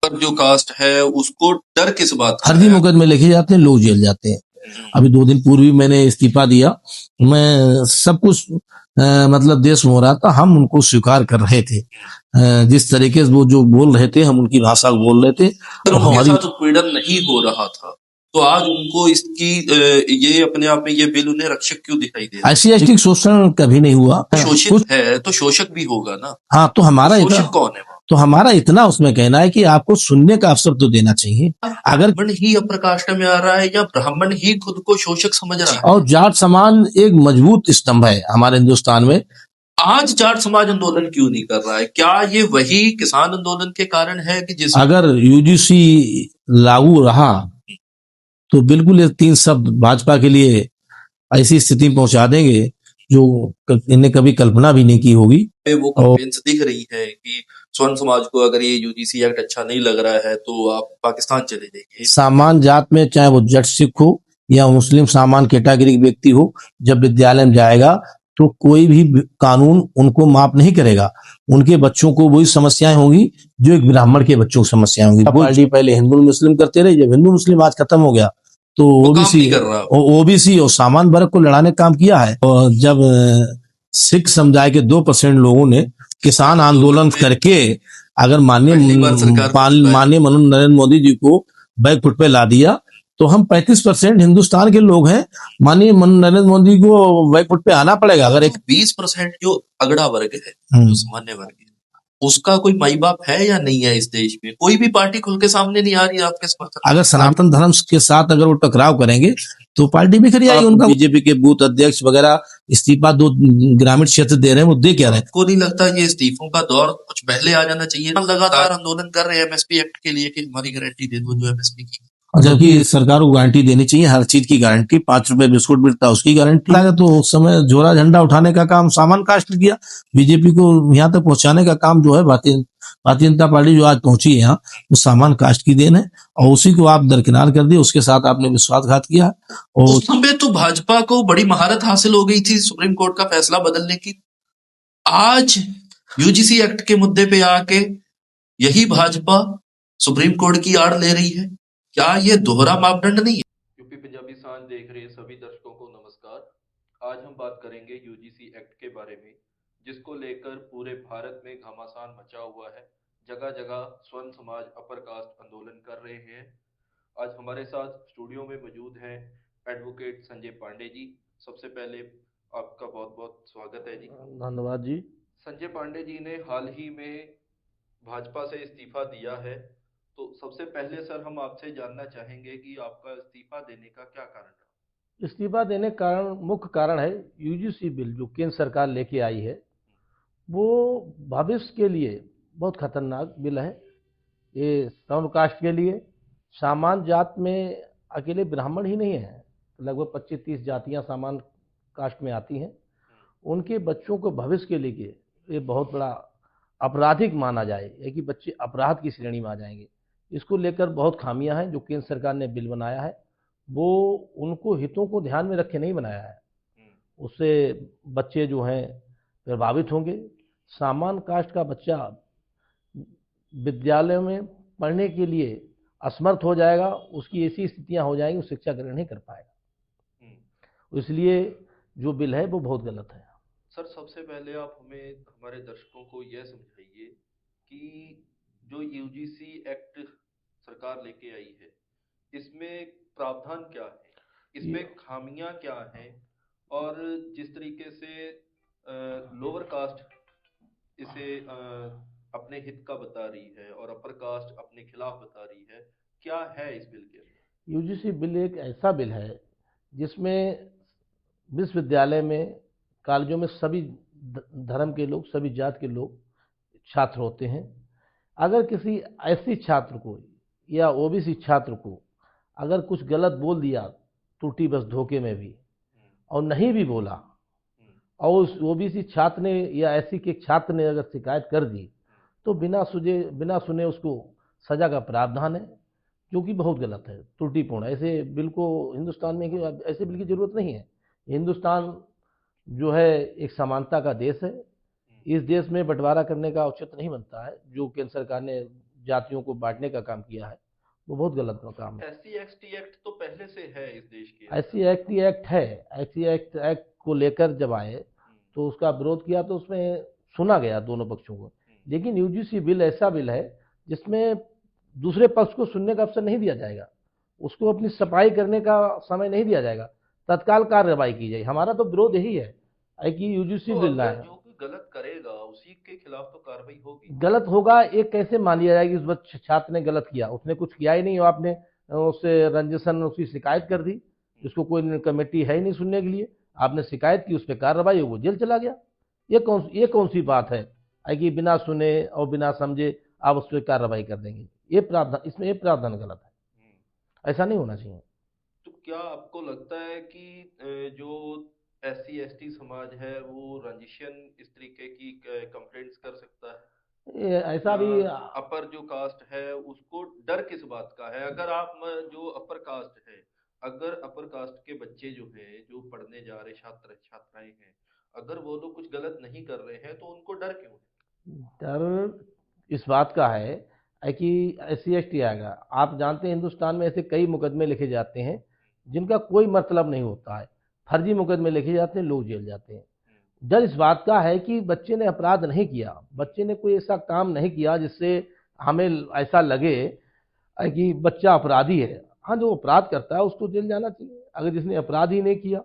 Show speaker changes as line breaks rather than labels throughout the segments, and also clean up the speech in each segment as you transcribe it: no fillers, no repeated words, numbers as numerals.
पर जो कास्ट है उसको डर किस बात का
फर्जी
है?
मुकदमे लिखे जाते हैं, लोग जेल जाते हैं। अभी 2 दिन पूर्व ही मैंने इस्तीफा दिया। मैं सब कुछ मतलब देश में हो रहा था, हम उनको स्वीकार कर रहे थे। जिस तरीके से वो जो बोल रहे थे, हम उनकी भाषा को बोल रहे थे।
अगर उनके साथ उत्पीड़न नहीं हो रहा था तो आज उनको इसकी ये अपने आप में ये बिल उन्हें रक्षक क्यों दिखाई दे रहा है?
SC/ST शोषण कभी नहीं हुआ।
शोषित है तो शोषक भी होगा ना।
हाँ, तो हमारा
तो शोषक कौन है वहाँ?
तो हमारा इतना उसमें कहना है कि आपको सुनने का अवसर तो देना चाहिए। अगर
ब्राह्मण ही अपर कास्ट में आ रहा है या ब्राह्मण ही खुद को शोषक समझ रहा है?
और जाट समाज एक मजबूत स्तंभ है हमारे हिंदुस्तान में।
आज जाट समाज आंदोलन क्यों नहीं कर रहा है? क्या ये वही किसान आंदोलन के कारण है कि जिस
अगर UGC लागू रहा तो बिल्कुल ये 3 शब्द भाजपा के लिए ऐसी स्थिति में पहुंचा देंगे जो इन्हें कभी कल्पना भी नहीं की होगी।
वो कन्वेंस दिख रही है कि स्वर्ण समाज को अगर ये UGC एक्ट अच्छा नहीं लग रहा है तो आप पाकिस्तान चले जाइए।
सामान्य जात में, चाहे वो जट सिख हो या मुस्लिम सामान्य कैटेगरी व्यक्ति हो, जब विद्यालय में जाएगा तो कोई भी कानून उनको माफ नहीं करेगा। उनके बच्चों को वही समस्याएं होंगी जो एक ब्राह्मण के बच्चों को समस्याएं होंगी। पार्टी पहले हिंदू मुस्लिम करते रहे, जब हिंदू मुस्लिम आज खत्म हो गया तो ओबीसी और सामान्य वर्ग को लड़ाने का काम किया है। और जब सिख समुदाय के 2% लोगों ने किसान आंदोलन करके अगर माननीय नरेंद्र मोदी जी को बैकफुट पे ला दिया, तो हम 35% हिंदुस्तान के लोग हैं, माननीय नरेंद्र मोदी को बैकफुट पे आना पड़ेगा। अगर एक
20% जो अगड़ा वर्ग है, जो सामान्य वर्ग है, उसका कोई माई बाप है या नहीं है इस देश में? कोई भी पार्टी खुल के सामने नहीं आ रही है आपके समर्थन।
अगर सनातन धर्म के साथ अगर वो टकराव करेंगे तो पार्टी बिखर जाएगी। उनका बीजेपी के बूथ अध्यक्ष वगैरह इस्तीफा 2 ग्रामीण क्षेत्र दे रहे हैं, वो दे क्या रहे हैं?
को नहीं लगता ये इस्तीफों का दौर कुछ पहले आ जाना चाहिए? लगातार आंदोलन कर रहे हैं MSP एक्ट के लिए कि हमारी गारंटी दे दो, जो MSP की।
जबकि सरकार को गारंटी देनी चाहिए, हर चीज की गारंटी। 5 रुपए बिस्कुट मिलता है उसकी गारंटी। तो उस समय झोला झंडा उठाने का काम सामान्य कास्ट ने किया। बीजेपी को यहाँ तक पहुंचाने का काम जो है भारतीय जनता पार्टी जो आज पहुंची है यहाँ, वो सामान्य कास्ट की देन है और उसी को आप दरकिनार कर दिए, उसके साथ आपने विश्वासघात किया। और
उस समय तो भाजपा को बड़ी महारत हासिल हो गई थी सुप्रीम कोर्ट का फैसला बदलने की। आज UGC एक्ट के मुद्दे पे आके यही भाजपा सुप्रीम कोर्ट की आड़ ले रही है। क्या ये दोहरा मापदंड नहीं है? यूपी पंजाबी सांझ देख रहे सभी दर्शकों को नमस्कार। आज हम बात करेंगे UGC एक्ट के बारे में, जिसको लेकर पूरे भारत में घमासान मचा हुआ है। जगह जगह स्वर्ण समाज अपर कास्ट आंदोलन कर रहे हैं। आज हमारे साथ स्टूडियो में मौजूद हैं एडवोकेट संजय पांडे जी। सबसे पहले आपका बहुत बहुत स्वागत है जी।
धन्यवाद जी।
संजय पांडे जी ने हाल ही में भाजपा से इस्तीफा दिया है, तो सबसे पहले सर हम आपसे जानना चाहेंगे कि आपका इस्तीफा देने का क्या कारण रहा?
इस्तीफा देने का मुख्य कारण है UGC बिल जो केंद्र सरकार लेके आई है, वो भविष्य के लिए बहुत खतरनाक बिल है। ये सवर्ण कास्ट के लिए, सामान्य जात में अकेले ब्राह्मण ही नहीं है, लगभग 25-30 जातियां सामान्य कास्ट में आती हैं। उनके बच्चों को भविष्य के लिए ये बहुत बड़ा आपराधिक माना जाए कि बच्चे अपराध की श्रेणी में आ जाएंगे। इसको लेकर बहुत खामियां हैं। जो केंद्र सरकार ने बिल बनाया है वो उनको हितों को ध्यान में रखे नहीं बनाया है। उससे बच्चे जो हैं प्रभावित होंगे। सामान्य कास्ट का बच्चा विद्यालय में पढ़ने के लिए असमर्थ हो जाएगा, उसकी ऐसी स्थितियां हो जाएंगी, वो शिक्षा ग्रहण नहीं कर पाएगा। इसलिए जो बिल है वो बहुत गलत है।
सर, सबसे पहले आप हमें हमारे दर्शकों को यह समझाइए कि जो UGC एक्ट सरकार लेके आई है, इसमें प्रावधान क्या है, इसमें खामियां क्या हैं, और जिस तरीके से लोअर कास्ट इसे अपने हित का बता रही है और अपर कास्ट अपने खिलाफ बता रही है, क्या है इस बिल के अंदर?
UGC बिल एक ऐसा बिल है जिसमें विश्वविद्यालय में, कॉलेजों में सभी धर्म के लोग, सभी जात के लोग छात्र होते हैं। अगर किसी ऐसी छात्र को या OBC छात्र को अगर कुछ गलत बोल दिया, टूटी बस धोखे में भी, और नहीं भी बोला, और उस OBC छात्र ने या SC के छात्र ने अगर शिकायत कर दी, तो बिना सुने उसको सजा का प्रावधान है, जो कि बहुत गलत है, त्रुटिपूर्ण। ऐसे बिल को हिंदुस्तान में, ऐसे बिल की जरूरत नहीं है। हिंदुस्तान जो है एक समानता का देश है। इस देश में बंटवारा करने का औचित्य नहीं बनता है। जो केंद्र सरकार ने जातियों को बांटने का काम किया है, वो बहुत गलत काम है।
एससी एसटी एक्ट तो पहले से है इस देश के
ऐसी
अंदर।
एक्ट है। ऐसी एक्ट को लेकर जब आए तो उसका विरोध किया, तो उसमें सुना गया दोनों पक्षों को। लेकिन यूजीसी बिल ऐसा बिल है जिसमें दूसरे पक्ष को सुनने का अवसर नहीं दिया जाएगा, उसको अपनी सफाई करने का समय नहीं दिया जाएगा, तत्काल कार्रवाई की जाए। हमारा तो विरोध यही है कि यूजीसी
तो
बिल ना
अगर
है।
जो कोई गलत करेगा उसी के खिलाफ तो कार्रवाई होगी।
गलत होगा, एक कैसे मान लिया जाएगा कि उस बच्चे छात्र ने गलत किया? उसने कुछ किया ही नहीं, और आपने उससे रंजिशन उसकी शिकायत कर दी, जिसको कोई कमेटी है ही नहीं सुनने के लिए। आपने शिकायत की, उस पर कार्रवाई हो, वो जेल चला गया। ये कौन सी बात है कि बिना सुने और बिना समझे आप उस पर कार्रवाई कर देंगे? ये प्रावधान, इसमें ये प्रावधान गलत है, ऐसा नहीं होना चाहिए।
तो क्या आपको लगता है कि जो एससी एसटी समाज है वो रंजिशन इस तरीके की कंप्लेंट्स कर सकता है,
ऐसा
या
भी
अपर जो कास्ट है उसको डर किस बात का है? अगर आप जो अपर कास्ट है, अगर अपर कास्ट के बच्चे जो हैं जो पढ़ने जा रहे छात्र छात्राएं हैं, अगर वो लोग कुछ गलत नहीं कर रहे हैं तो उनको डर क्यों
डर इस बात का है कि SC ST आएगा। आप जानते हैं हिंदुस्तान में ऐसे कई मुकदमे लिखे जाते हैं जिनका कोई मतलब नहीं होता है, फर्जी मुकदमे लिखे जाते हैं, लोग जेल जाते हैं। डर इस बात का है कि बच्चे ने अपराध नहीं किया, बच्चे ने कोई ऐसा काम नहीं किया जिससे हमें ऐसा लगे कि बच्चा अपराधी है। हाँ, जो अपराध करता है उसको जेल जाना चाहिए। अगर जिसने अपराध ही नहीं किया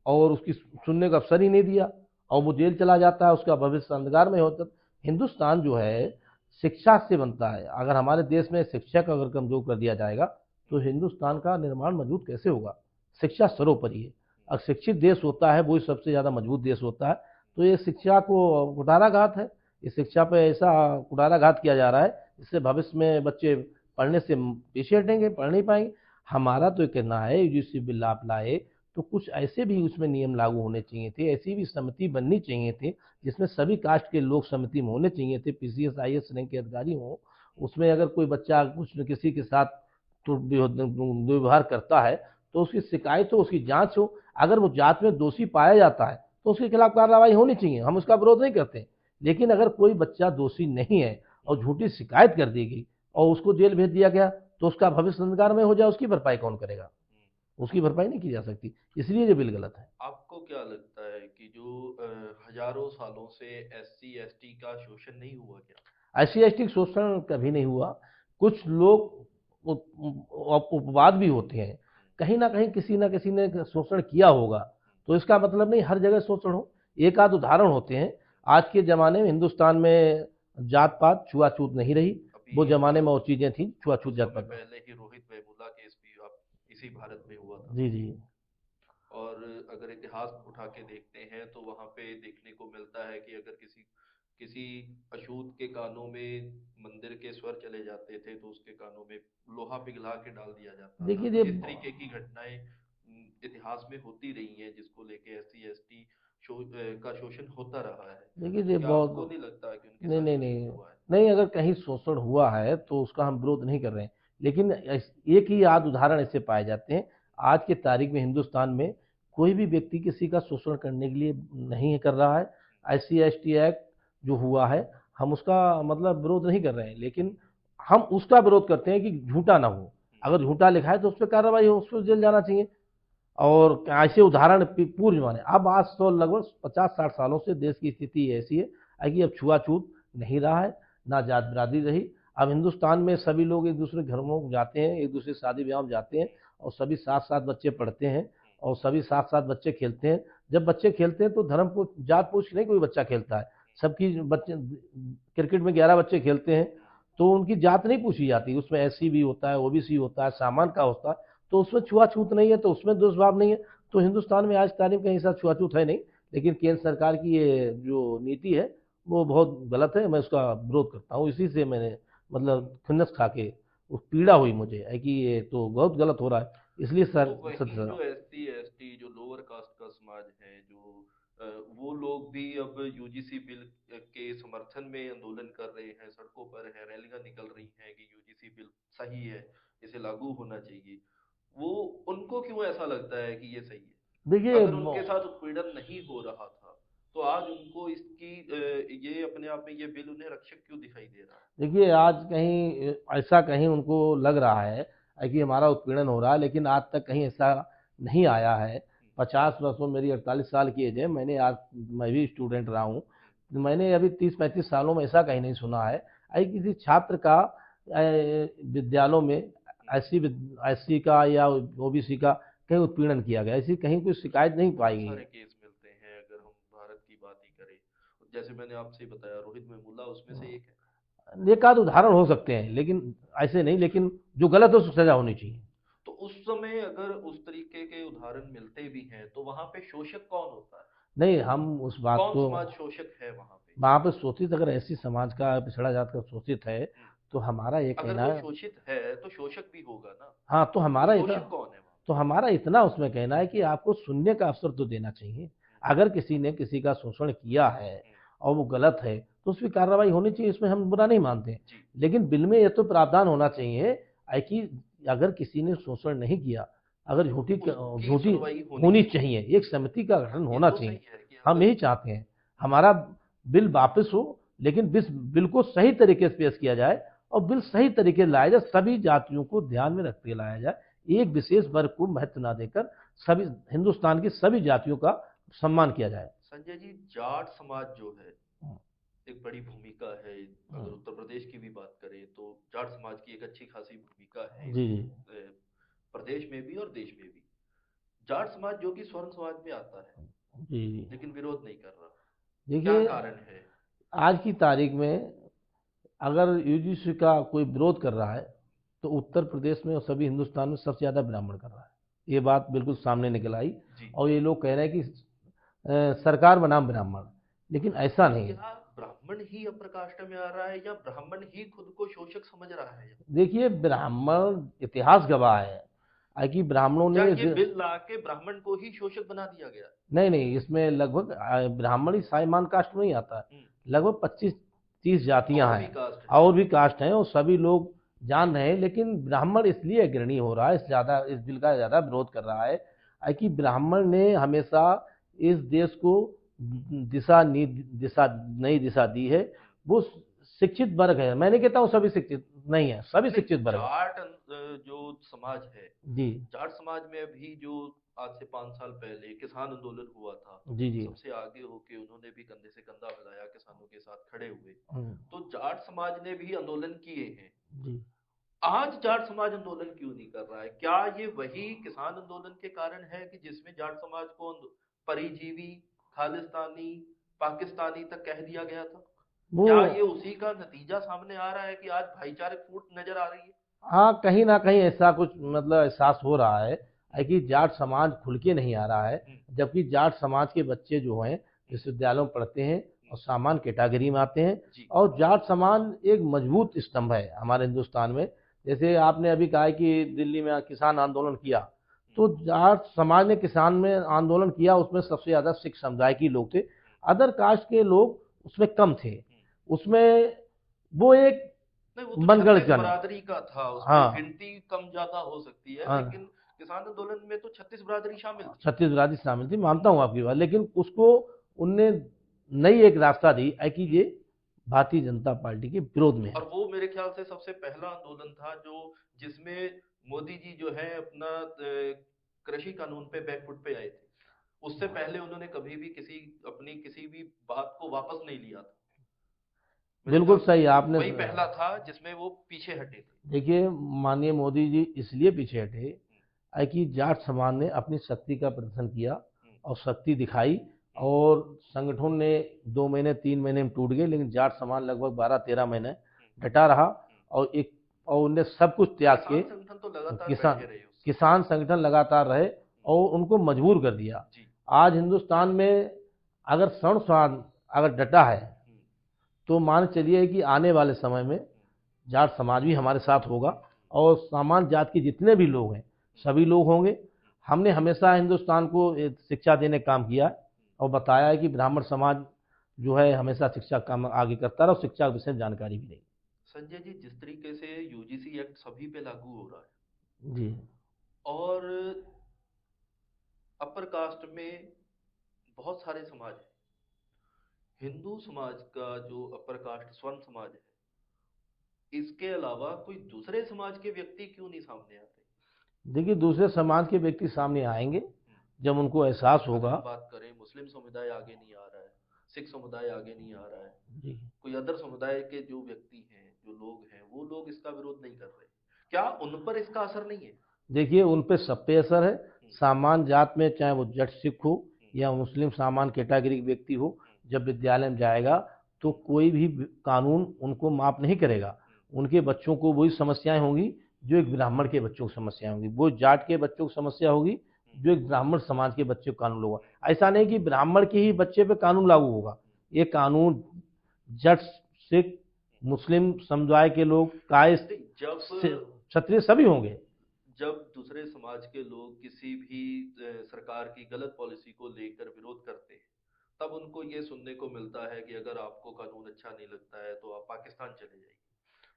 और उसकी सुनने का अवसर ही नहीं दिया और वो जेल चला जाता है, उसका भविष्य अंधकार में होता। हिंदुस्तान जो है शिक्षा से बनता है। अगर हमारे देश में शिक्षा का अगर कमजोर कर दिया जाएगा तो हिंदुस्तान का निर्माण मजबूत कैसे होगा? शिक्षा सर्वोपरि है। अगर शिक्षित देश होता है वही सबसे ज़्यादा मजबूत देश होता है। तो ये शिक्षा को कुठाराघात है, इस शिक्षा पे ऐसा कुठाराघात किया जा रहा है इससे भविष्य में बच्चे पढ़ने से पीछे हटेंगे, पढ़ नहीं पाएंगे। हमारा तो ये कहना है यूजीसी बिल आप लाए तो कुछ ऐसे भी उसमें नियम लागू होने चाहिए थे, ऐसी भी समिति बननी चाहिए थी जिसमें सभी कास्ट के लोग समिति में होने चाहिए थे, PCS IAS रैंक के अधिकारी हों। उसमें अगर कोई बच्चा कुछ न किसी के साथ दुर्व्यवहार करता है तो उसकी शिकायत हो, उसकी जांच हो। अगर वो जांच में दोषी पाया जाता है तो उसके खिलाफ कार्रवाई होनी चाहिए, हम उसका विरोध नहीं करते। लेकिन अगर कोई बच्चा दोषी नहीं है और झूठी शिकायत कर दी गई और उसको जेल भेज दिया गया तो उसका भविष्य अंधकार में हो जाए, उसकी भरपाई कौन करेगा? उसकी भरपाई नहीं की जा सकती, इसलिए ये बिल गलत है।
आपको क्या लगता है कि जो हजारों सालों से एससी एसटी का शोषण नहीं हुआ क्या?
SC ST शोषण कभी नहीं हुआ। कुछ लोग उपवाद भी होते हैं, कहीं ना कहीं किसी ना किसी ने शोषण किया होगा, तो इसका मतलब नहीं हर जगह शोषण हो। एक आध उदाहरण होते हैं। आज के ज़माने में हिंदुस्तान में जात पात छुआछूत नहीं रही,
अभी
वो ज़माने में
कुछ
वो चीज़ें थी, छुआछूत
कुछ
जात
समय
पात।
पहले ही रोहित वेमुला केस भी आप इसी भारत में हुआ था।
जी जी।
और अगर इतिहास उठा के देखते हैं तो वहां पे देखने को मिलता है कि अगर किसी किसी अछूत के कानों में मंदिर के स्वर चले जाते थे तो उसके कानों में लोहा पिघला के डाल दिया जाता था।
देखिए
तो
ये
इस तरीके की घटनाएं इतिहास में होती रही हैं जिसको लेके एससी एसटी का शोषण होता रहा है।
देखिए
तो
ये
क्या आपको
बहुत
नहीं लगता कि उनके
नहीं
साथ
नहीं
शोषण
नहीं
हुआ है?
नहीं, अगर कहीं शोषण हुआ है तो उसका हम विरोध नहीं कर रहे हैं। लेकिन एक ही आध उदाहरण ऐसे पाए जाते हैं। आज के तारीख में हिंदुस्तान में कोई भी व्यक्ति किसी का शोषण करने के लिए नहीं कर रहा है। SC ST एक्ट जो हुआ है, हम उसका मतलब विरोध नहीं कर रहे हैं, लेकिन हम उसका विरोध करते हैं कि झूठा ना हो। अगर झूठा लिखा है तो उस पर कार्रवाई हो, उस पर जेल जाना चाहिए। और ऐसे उदाहरण पूर्व जमाने, अब आज तो लगभग 50-60 सालों से देश की स्थिति ऐसी है कि अब छुआछूत नहीं रहा है, ना जात बिरादरी रही। अब हिंदुस्तान में सभी लोग एक दूसरे घरों में जाते हैं, एक दूसरे शादी ब्याह में जाते हैं, और सभी साथ साथ बच्चे पढ़ते हैं और सभी साथ साथ बच्चे खेलते हैं। जब बच्चे खेलते हैं तो धर्म को जात पूछ नहीं कोई बच्चा खेलता है। सबकी बच्चे क्रिकेट में 11 बच्चे खेलते हैं तो उनकी जात नहीं पूछी जाती, उसमें SC भी होता है, OBC होता है, सामान का होता है, तो उसमें छुआछूत नहीं है, तो उसमें दुष्भाव नहीं है। तो हिंदुस्तान में आज तारीख कहीं ऐसा छुआछूत है नहीं। लेकिन केंद्र सरकार की ये जो नीति है वो बहुत गलत है, मैं उसका विरोध करता हूँ। इसी से मैंने मतलब खुन्नस खा के वो पीड़ा हुई मुझे है कि ये तो बहुत गलत हो रहा है, इसलिए
तो
सर
वही
सर
जो एससी एसटी जो लोअर कास्ट का समाज है, जो वो लोग भी अब यूजीसी बिल के समर्थन में आंदोलन कर रहे हैं, सड़कों पर है, रैलियां निकल रही हैं कि यूजीसी बिल सही है, इसे लागू होना चाहिए। वो उनको क्यों ऐसा लगता है कि ये सही है?
देखिए
अगर उनके साथ उत्पीड़न नहीं हो रहा था तो आज उनको इसकी ये अपने आप में ये बिल उन्हें रक्षक क्यों दिखाई दे रहा है?
देखिए, आज कहीं ऐसा कहीं उनको लग रहा है कि हमारा उत्पीड़न हो रहा है, लेकिन आज तक कहीं ऐसा नहीं आया है। 50 वर्षों, मेरी 48 साल की एज है, मैं भी स्टूडेंट रहा हूँ। मैंने अभी 30-35 सालों में ऐसा कहीं नहीं सुना है किसी छात्र का विद्यालयों में एससी का या ओबीसी का कहीं उत्पीड़न किया गया, ऐसी कहीं कोई शिकायत नहीं पाई
बहुत
गई
सारे
है।
केस मिलते हैं, अगर हम भारत की बात ही करें, जैसे मैंने आपसे ही बताया, रोहित वेमुला उसमें से एक है।
एक आध उदाहरण हो सकते हैं, लेकिन ऐसे नहीं, लेकिन जो गलत है उसको सजा होनी चाहिए।
तो उस समय अगर उस तरीके के उदाहरण मिलते भी हैं तो वहां पे शोषक कौन होता है?
नहीं, हम उस बात
कौन
को,
समाज शोषक है वहां पे?
वहाँ पे शोषित, अगर ऐसी समाज का पिछड़ा जात का शोषित है,
हम्म,
तो हमारा ये
अगर
कहना
वो
है।
शोषित है तो शोषक भी होगा ना।
हाँ,
तो शोषक कौन है वहां?
तो हमारा इतना उसमें कहना है कि आपको सुनने का अवसर तो देना चाहिए। अगर किसी ने किसी का शोषण किया है
हम्म,
और वो गलत है, तो उस पर कार्रवाई होनी चाहिए, इसमें हम बुरा नहीं मानते।
जी।
लेकिन बिल में यह तो प्रावधान होना चाहिए कि अगर किसी ने शोषण नहीं किया, अगर
उसकी
झूठी
सुनवाई होनी
होनी
चाहिए।
चाहिए, एक समिति का
हाँ,
गठन
ये
होना
तो
चाहिए।
सही है कि
हम
अगर
यही चाहते हैं, हमारा बिल वापस हो, लेकिन बिल को सही तरीके से पेश किया जाए और बिल सही तरीके से लाया जाए, सभी जातियों को ध्यान में रखते लाया जाए, एक विशेष वर्ग को महत्व ना देकर सभी हिंदुस्तान की सभी जातियों का सम्मान किया जाए।
संजय जी, जाट समाज जो है एक बड़ी भूमिका है। अगर उत्तर प्रदेश की भी बात करें तो जाट समाज की एक अच्छी खासी भूमिका है इस
जी जी
प्रदेश में भी और देश में भी। जाट समाज जो कि स्वर्ण समाज में आता है,
जी जी।
लेकिन विरोध नहीं कर रहा, क्या
देखिए,
कारण है?
आज की तारीख में अगर यूजीसी का कोई विरोध कर रहा है, तो उत्तर प्रदेश में और सभी हिंदुस्तान में सबसे ज़्यादा ब्राह्मण कर रहा है। ये बात बिल्कुल सामने निकल आई।
जी।
और ये लोग कह रहे हैं कि सरकार बनाम ब्राह्मण, लेकिन ऐसा
तो
नहीं है।
यहाँ ब्राह्मण ही अप्रकाष्ट में आ रहा है या ब्राह्मण ही खुद को शोषक समझ रहा है?
देखिए, ब्राह्मण, इतिहास गवाह है कि ब्राह्मणों
क्या
ने
ये बिल ला के ब्राह्मण को ही शोषक बना दिया गया?
नहीं नहीं, इसमें लगभग ब्राह्मण ही साइमान कास्ट में ही आता है।
हम्म,
लगभग 25-30 जातियां
और भी
हैं
कास्ट है?
और भी कास्ट हैं, और सभी लोग जान रहे हैं, लेकिन ब्राह्मण इसलिए अग्रणी हो रहा है, इस बिल का ज़्यादा विरोध कर रहा है कि ब्राह्मण ने हमेशा इस देश को नई दिशा दी है। वो शिक्षित वर्ग है, मैं नहीं कहता हूँ सभी शिक्षित नहीं है, सभी
नहीं,
शिक्षित वर्ग है।
जाट जो समाज है,
जी
जाट समाज में भी जो आज से 5 साल पहले किसान आंदोलन हुआ था,
जी जी।
सबसे आगे होके उन्होंने भी कंधे से कंधा मिलाया, किसानों के साथ खड़े हुए।
हम्म,
तो जाट समाज ने भी आंदोलन किए हैं।
जी।
आज जाट समाज आंदोलन क्यों नहीं कर रहा है? क्या ये वही किसान आंदोलन के कारण है कि जिसमें जाट समाज को परिजीवी, खालिस्तानी, पाकिस्तानी तक कह दिया गया था?
वो,
क्या ये उसी का नतीजा सामने आ रहा है कि आज भाईचारक फूट नजर आ रही है?
हाँ, कहीं ना कहीं ऐसा कुछ मतलब एहसास हो रहा है कि जाट समाज खुल के नहीं आ रहा है।
हम्म,
जबकि जाट समाज के बच्चे जो हैं
हम्म,
विश्वविद्यालयों में पढ़ते हैं
हम्म,
और सामान्य कैटेगरी में आते हैं।
जी।
और जाट समाज एक मजबूत स्तंभ है हमारे हिंदुस्तान में। जैसे आपने अभी कहा कि दिल्ली में किसान आंदोलन किया, तो जाट समाज ने किसान में आंदोलन किया, उसमें सबसे ज़्यादा सिख समुदाय के लोग थे। अदर कास्ट के लोग उसमें कम थे। उसमें वो एक
नहीं, वो तो
मनगढ़
छत्तीस
जन।
बरादरी का था, उसमें
हाँ
गिनती कम ज्यादा हो सकती है,
हाँ,
लेकिन किसान आंदोलन में तो 36 बरादरी शामिल थी।
छत्तीसगढ़ी शामिल थी, मानता हूँ आपकी बात, लेकिन उसको उनने नई एक रास्ता दी कि ये भारतीय जनता पार्टी के विरोध में
और
है।
वो मेरे ख्याल से सबसे पहला आंदोलन था जो जिसमें मोदी जी जो है अपना कृषि कानून पे बैकफुट पे आए थे। उससे पहले उन्होंने कभी भी अपनी किसी भी बात को वापस नहीं लिया था। मेरे
बिल्कुल
ख्याल से
सही आपने।
वही पहला था जिसमें वो पीछे हटे थे।
देखिए, माननीय मोदी जी इसलिए पीछे हटे कि जाट समाज ने अपनी शक्ति का प्रदर्शन किया
हम्म,
और शक्ति दिखाई।
हम्म,
और संगठन ने 2 महीने 3 महीने में टूट गए, लेकिन जाट समाज लगभग 12-13 महीने
हम्म,
डटा रहा।
हम्म।
और उनने सब कुछ त्याग के
किसान संगठन तो लगातार
किसान
बैठे रहे उस समय।
किसान संगठन लगातार रहे और उनको मजबूर कर दिया।
जी।
आज हिंदुस्तान में अगर स्वर्ण समाज अगर डटा है,
हम्म,
तो मान चलिए कि आने वाले समय में जाट समाज भी हमारे साथ होगा और सामान्य जात के जितने भी लोग हैं सभी लोग होंगे। हमने हमेशा हिंदुस्तान को शिक्षा देने का काम किया और बताया है कि ब्राह्मण समाज जो है हमेशा शिक्षा का काम आगे करता रहा और शिक्षा के विषय में जानकारी भी नहीं।
संजय जी, जिस तरीके से यूजीसी एक्ट सभी पे लागू हो रहा है
जी
और अपर कास्ट में बहुत सारे समाज हैं, हिंदू समाज का जो अपर कास्ट स्वर्ण समाज है, इसके अलावा कोई दूसरे समाज के व्यक्ति क्यों नहीं सामने आ रहे?
देखिए, दूसरे समाज के व्यक्ति सामने आएंगे जब उनको एहसास
अगर
होगा।
हम बात करें, मुस्लिम समुदाय आगे नहीं आ रहा है, सिख समुदाय आगे नहीं आ रहा है,
जी,
कोई अदर समुदाय के जो व्यक्ति हैं, जो लोग हैं, वो लोग इसका विरोध नहीं कर रहे, क्या उन पर इसका असर नहीं है?
देखिए, उन पे सब पे असर है। सामान्य जात में, चाहे वो जट सिख हो
हम्म,
या मुस्लिम सामान्य कैटेगरी के व्यक्ति हो,
हम्म,
जब विद्यालय में जाएगा तो कोई भी कानून उनको माफ नहीं करेगा। उनके बच्चों को वही समस्याएं होंगी जो एक ब्राह्मण के बच्चों को समस्याएं होंगी, वो जाट के बच्चों को समस्या होगी जो एक ब्राह्मण समाज के बच्चे को कानून होगा। ऐसा नहीं कि ब्राह्मण के ही बच्चे पे कानून लागू होगा। ये कानून जट, सिख, मुस्लिम समुदाय के लोग, कायस्थ,
नहीं, जब
क्षत्रिय सभी होंगे।
जब दूसरे समाज के लोग किसी भी सरकार की गलत पॉलिसी को लेकर विरोध करते हैं, तब उनको ये सुनने को मिलता है कि अगर आपको कानून अच्छा नहीं लगता है तो आप पाकिस्तान चले जाइए।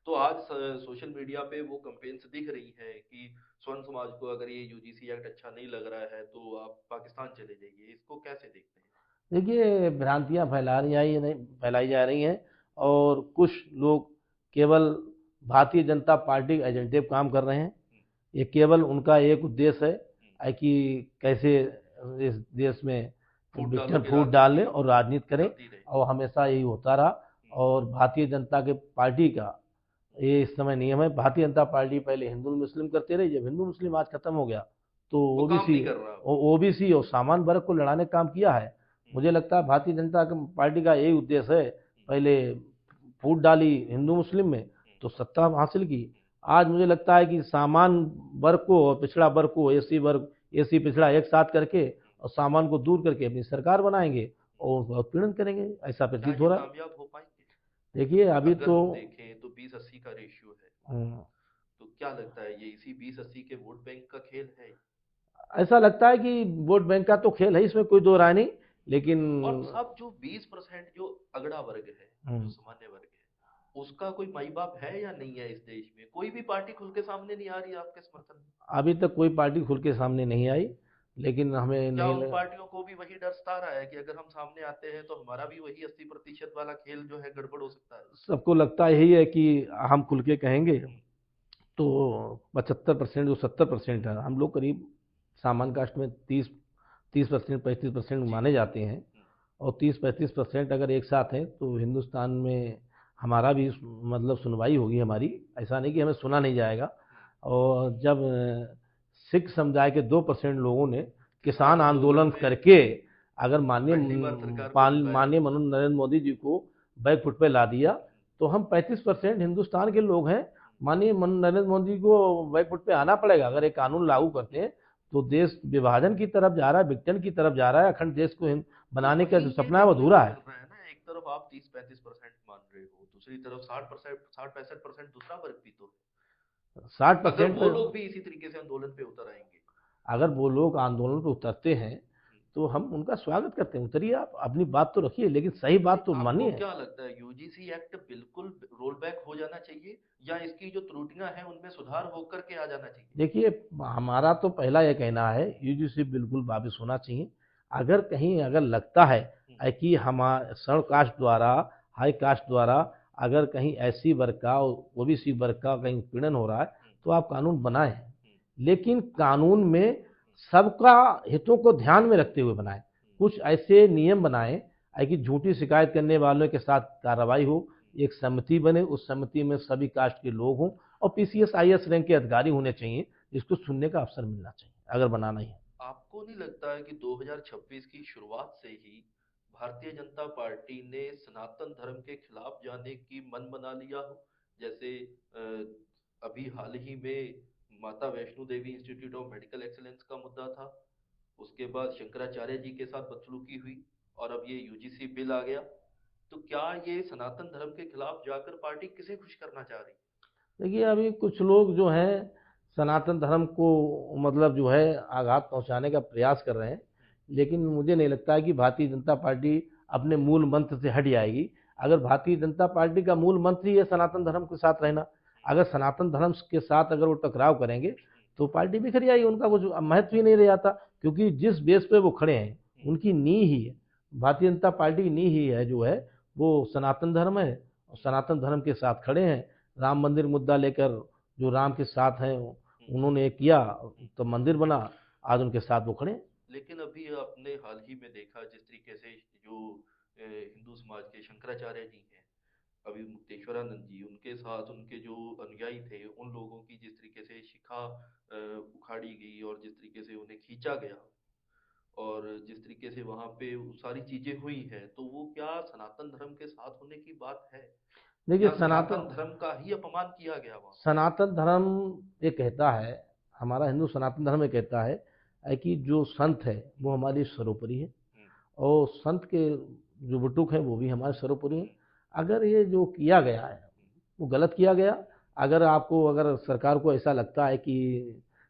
तो आज सोशल मीडिया पे वो कैंपेन्स दिख रही हैं कि स्वर्ण समाज को अगर ये यूजीसी एक्ट अच्छा नहीं लग रहा है तो आप पाकिस्तान चले जाइए। इसको कैसे देखते हैं?
देखिए, भ्रांतियां फैलाई जा रही हैं, और कुछ लोग केवल भारतीय जनता पार्टी के एजेंडे पर काम कर रहे हैं। ये केवल उनका एक उद्देश्य है कि कैसे इस देश में फूट डालें और राजनीति करें, और हमेशा यही होता रहा। और भारतीय जनता के पार्टी का ये इस समय नियम है। भारतीय जनता पार्टी पहले हिंदू मुस्लिम करते रहे, जब हिंदू मुस्लिम आज खत्म हो गया तो ओबीसी और सामान्य वर्ग को लड़ाने का काम किया है। मुझे लगता है भारतीय जनता पार्टी का यही उद्देश्य है। पहले फूट डाली हिंदू मुस्लिम में तो सत्ता हासिल की। आज मुझे लगता है कि सामान्य वर्ग को और पिछड़ा वर्ग को, एसी पिछड़ा एक साथ करके और सामान्य को दूर करके अपनी सरकार बनाएंगे और उनका उत्पीड़न करेंगे, ऐसा प्रतीत हो रहा है।
कामयाब हो पाएंगे?
देखिए, अभी
अगर
तो
हम देखें तो 20-80 का रेशियो है, तो क्या लगता है ये इसी 20-80 के वोट बैंक का खेल है?
ऐसा लगता है कि वोट बैंक का तो खेल है, इसमें कोई दो राय नहीं, लेकिन
और साहब जो 20% जो अगड़ा वर्ग है, जो सामान्य वर्ग है, उसका कोई माई बाप है या नहीं है? इस देश में कोई भी पार्टी खुल के सामने नहीं आ रही आपके समर्थन में?
अभी तक कोई पार्टी खुल के सामने नहीं आई, लेकिन हमें
क्या
नहीं
उन
लगा।
पार्टियों को भी वही डर सता रहा है कि अगर हम सामने आते हैं तो हमारा भी वही 80% वाला खेल जो है गड़बड़ हो सकता है?
सबको लगता यही है कि हम खुल के कहेंगे तो 75% जो 70% है, हम लोग करीब सामान्य कास्ट में 30% 35% माने जाते हैं, और 30-35% अगर एक साथ हैं तो हिंदुस्तान में हमारा भी मतलब सुनवाई होगी हमारी। ऐसा नहीं कि हमें सुना नहीं जाएगा। और जब सिख समुदाय के 2% लोगों ने किसान आंदोलन करके अगर माननीय नरेंद्र मोदी जी को बैकफुट पे ला दिया, तो हम 35% हिंदुस्तान के लोग हैं, माननीय नरेंद्र मोदी को बैकफुट पे आना पड़ेगा। अगर एक कानून लागू करते हैं तो देश विभाजन की तरफ जा रहा है, विघटन की तरफ जा रहा है। अखंड देश को बनाने का जो सपना है वो अधूरा है।
एक तरफ आप 30-35% मान रहे हो, दूसरी तरफ 60-65% दूसरा वर्ग भी तो है।
60%
वो लोग भी इसी तरीके से आंदोलन पे उतर आएंगे।
अगर वो लोग आंदोलन पे उतरते हैं तो हम उनका स्वागत करते हैं। उतरिए, आप अपनी बात तो रखिए, लेकिन सही बात तो मानिए।
क्या लगता है यूजीसी एक्ट बिल्कुल रोल बैक हो जाना चाहिए या इसकी जो त्रुटियां हैं उनमें सुधार होकर के आ जाना चाहिए?
देखिए, हमारा तो पहला यह कहना है यूजीसी बिल्कुल वापस होना चाहिए। अगर कहीं अगर लगता है कि हमारे सड़ कास्ट द्वारा, हाई कास्ट द्वारा अगर कहीं ऐसी वर्ग का, ओबीसी वर्ग का कहीं उत्पीड़न हो रहा है तो आप कानून बनाएं, लेकिन कानून में सबका हितों को ध्यान में रखते हुए बनाएं। कुछ ऐसे नियम बनाएं कि झूठी शिकायत करने वालों के साथ कार्रवाई हो, एक समिति बने, उस समिति में सभी कास्ट के लोग हों और पीसीएस आईएएस रैंक के अधिकारी होने चाहिए, जिसको सुनने का अवसर मिलना चाहिए अगर बनाना ही है।
आपको नहीं लगता है कि 2026 की शुरुआत से ही भारतीय जनता पार्टी ने सनातन धर्म के खिलाफ जाने की मन बना लिया हो? जैसे अभी हाल ही में माता Vaishno Devi institute of medical excellence का मुद्दा था, उसके बाद शंकराचार्य जी के साथ बदसलूकी हुई और अब ये यूजीसी बिल आ गया। तो क्या ये सनातन धर्म के खिलाफ जाकर पार्टी किसे खुश करना चाह रही?
देखिए, अभी कुछ लोग जो हैं सनातन धर्म को मतलब जो है आघात पहुंचाने का प्रयास कर रहे हैं, लेकिन मुझे नहीं लगता है कि भारतीय जनता पार्टी अपने मूल मंत्र से हट जाएगी। अगर भारतीय जनता पार्टी का मूल मंत्र ही है सनातन धर्म के साथ रहना, अगर सनातन धर्म के साथ अगर वो टकराव करेंगे तो पार्टी बिखर जाएगी, उनका कुछ महत्व ही नहीं रह जाता। क्योंकि जिस बेस पे वो खड़े हैं उनकी नींव ही है, भारतीय जनता पार्टी की नींव ही है जो है वो सनातन धर्म है, और सनातन धर्म के साथ खड़े हैं। राम मंदिर मुद्दा लेकर जो राम के साथ हैं, उन्होंने किया तो मंदिर बना, आज उनके साथ वो खड़े हैं।
लेकिन अभी आपने हाल ही में देखा जिस तरीके से जो हिंदू समाज के शंकराचार्य जी हैं, अभी मुक्तेश्वरानंद जी, उनके साथ उनके जो अनुयायी थे उन लोगों की जिस तरीके से शिखा उखाड़ी गई और जिस तरीके से उन्हें खींचा गया और जिस तरीके से वहां पे वो सारी चीजें हुई हैं, तो वो क्या सनातन धर्म के साथ होने की बात है
देखिए
या सनातन धर्म का ही अपमान किया गया वहां?
सनातन धर्म ये कहता है, हमारा हिंदू सनातन धर्म ये कहता है कि जो संत है वो हमारी सर्वोपरि है, और संत के जो बटुक हैं वो भी हमारे सर्वोपरि हैं। अगर ये जो किया गया है वो गलत किया गया, अगर सरकार को ऐसा लगता है कि